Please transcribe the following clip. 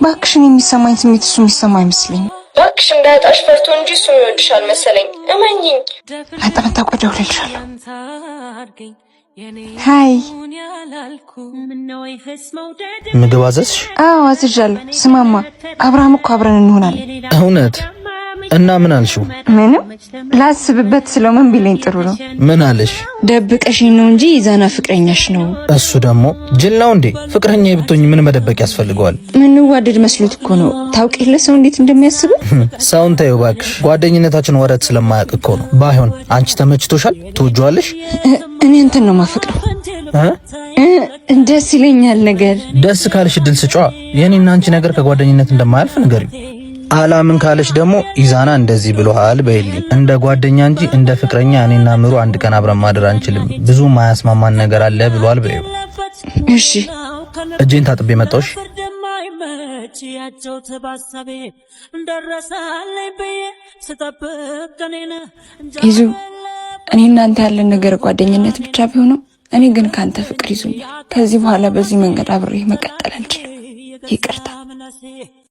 ባክሽን የሚሰማኝ ስሜት እሱ የሚሰማ አይመስለኝም። ባክሽ እንዳያጣሽ ፈርቶ እንጂ እሱ ይወድሻል መሰለኝ። እመኚኝ። አጣጣ ቆደውልልሻለሁ። ሃይ ምግብ አዘዝሽ? አዎ አዝዣለሁ። ስማማ አብርሃም እኮ አብረን እንሆናለን። እውነት? እና ምን አልሽው? ምንም ላስብበት ስለው ምን ቢለኝ ጥሩ ነው። ምን አለሽ? ደብቀሽኝ ነው እንጂ ይዛና ፍቅረኛሽ ነው። እሱ ደግሞ ጅል ነው እንዴ? ፍቅረኛ ብትሆኝ ምን መደበቅ ያስፈልገዋል? ምን ዋደድ መስሎት እኮ ነው። ታውቂ የለ ሰው እንዴት እንደሚያስብ። ሰውን ተይው እባክሽ። ጓደኝነታችን ወረት ስለማያውቅ እኮ ነው። ባይሆን አንቺ ተመችቶሻል? ትወጂዋለሽ? እኔ እንትን ነው ማፈቅረው። ደስ ይለኛል ነገር። ደስ ካልሽ ድል ስጫ። የኔና አንቺ ነገር ከጓደኝነት እንደማያልፍ ንገሪው። አላምን ካለሽ ደግሞ ኢዛና እንደዚህ ብሎሃል በይልኝ። እንደ ጓደኛ እንጂ እንደ ፍቅረኛ እኔና ምሩ አንድ ቀን አብረን ማደር አንችልም፣ ብዙ ማያስማማን ነገር አለ ብሏል በይው። እሺ እጄን ታጥቤ መጣሁሽ። ይዙ እኔ እናንተ ያለን ነገር ጓደኝነት ብቻ ቢሆንም እኔ ግን ካንተ ፍቅር ይዙኛል። ከዚህ በኋላ በዚህ መንገድ አብሬ መቀጠል አልችልም። ይቅርታ